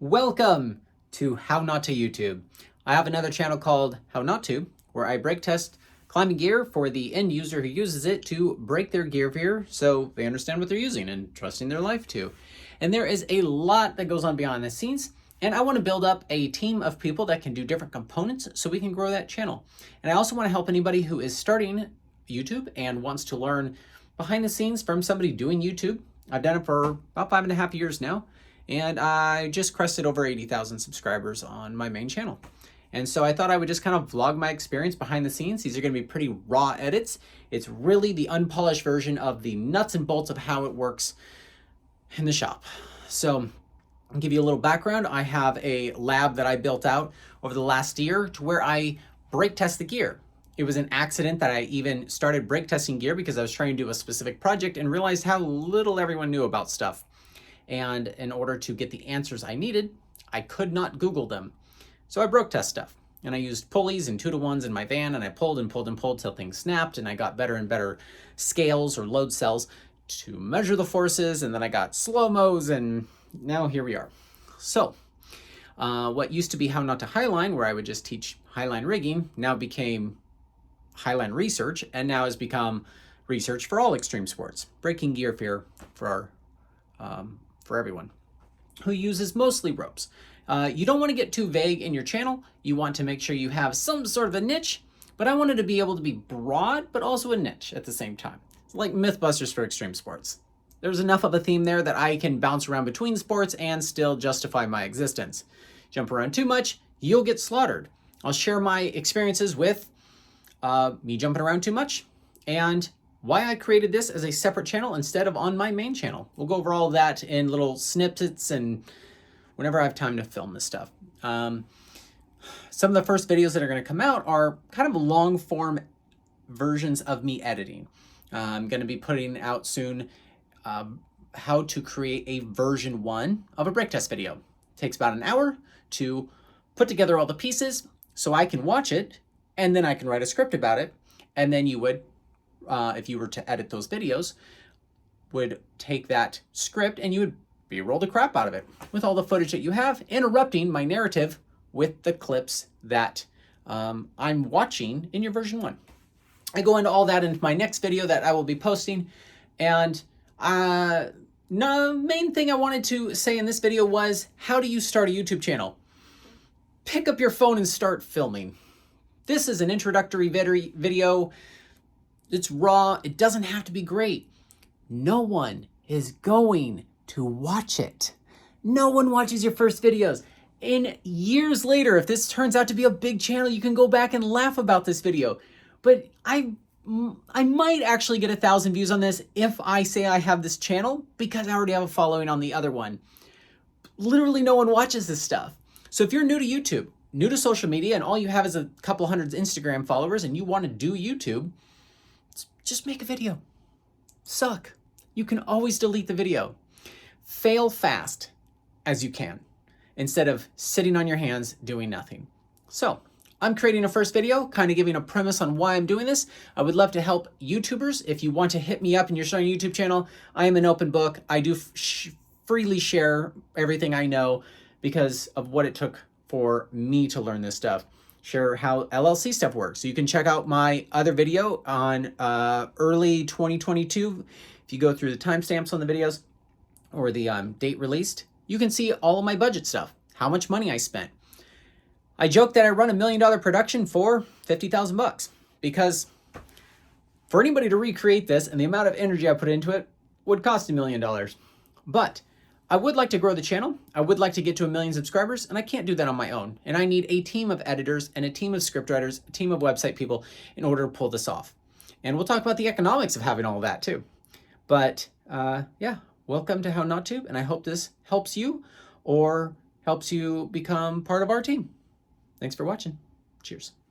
Welcome to How Not to YouTube. I have another channel called How Not To, where I break test climbing gear for the end user who uses it to break their gear so they understand what they're using and trusting their life to. And there is a lot that goes on behind the scenes, and I want to build up a team of people that can do different components so we can grow that channel. And I also want to help anybody who is starting YouTube and wants to learn behind the scenes from somebody doing YouTube. I've done it for about 5.5 years now, and I just crested over 80,000 subscribers on my main channel. And so I thought I would just kind of vlog my experience behind the scenes. These are going to be pretty raw edits. It's really the unpolished version of the nuts and bolts of how it works in the shop. So I'll give you a little background. I have a lab that I built out over the last year to where I brake test the gear. It was an accident that I even started brake testing gear because I was trying to do a specific project and realized how little everyone knew about stuff. And in order to get the answers I needed, I could not Google them. So I broke test stuff. And I used pulleys and 2-to-1s in my van, and I pulled and pulled and pulled till things snapped, and I got better and better scales or load cells to measure the forces, and then I got slow-mos, and now here we are. So what used to be How Not to Highline, where I would just teach highline rigging, now became highline research, and now has become research for all extreme sports, breaking gear fear for everyone who uses mostly ropes. You don't want to get too vague in your channel. You want to make sure you have some sort of a niche, but I wanted to be able to be broad, but also a niche at the same time. It's like Mythbusters for extreme sports. There's enough of a theme there that I can bounce around between sports and still justify my existence. Jump around too much, you'll get slaughtered. I'll share my experiences with me jumping around too much and why I created this as a separate channel instead of on my main channel. We'll go over all of that in little snippets and whenever I have time to film this stuff. Some of the first videos that are going to come out are kind of long form versions of me editing. I'm going to be putting out soon how to create a version 1 of a brake test video. It takes about an hour to put together all the pieces so I can watch it and then I can write a script about it. And then you would, if you were to edit those videos, would take that script and you would B-roll the crap out of it with all the footage that you have, interrupting my narrative with the clips that I'm watching in your version 1. I go into all that in my next video that I will be posting. And the main thing I wanted to say in this video was, how do you start a YouTube channel? Pick up your phone and start filming. This is an introductory video. It's raw. It doesn't have to be great. No one is going to watch it. No one watches your first videos. And years later, if this turns out to be a big channel, you can go back and laugh about this video. But I might actually get 1,000 views on this if I say I have this channel because I already have a following on the other one. Literally no one watches this stuff. So if you're new to YouTube, new to social media, and all you have is a couple hundred Instagram followers and you want to do YouTube, just make a video. Suck. You can always delete the video. Fail fast as you can instead of sitting on your hands doing nothing. So I'm creating a first video, kind of giving a premise on why I'm doing this. I would love to help YouTubers. If you want to hit me up and you're starting a YouTube channel, I am an open book. I do freely share everything I know because of what it took for me to learn this stuff. Share how LLC stuff works. So you can check out my other video on early 2022. If you go through the timestamps on the videos or the date released, you can see all of my budget stuff, how much money I spent. I joke that I run $1 million production for 50,000 bucks because for anybody to recreate this and the amount of energy I put into it would cost $1 million. But I would like to grow the channel. I would like to get to 1 million subscribers, and I can't do that on my own. And I need a team of editors and a team of scriptwriters, a team of website people in order to pull this off. And we'll talk about the economics of having all of that too. But yeah, welcome to How Not To, and I hope this helps you or helps you become part of our team. Thanks for watching. Cheers.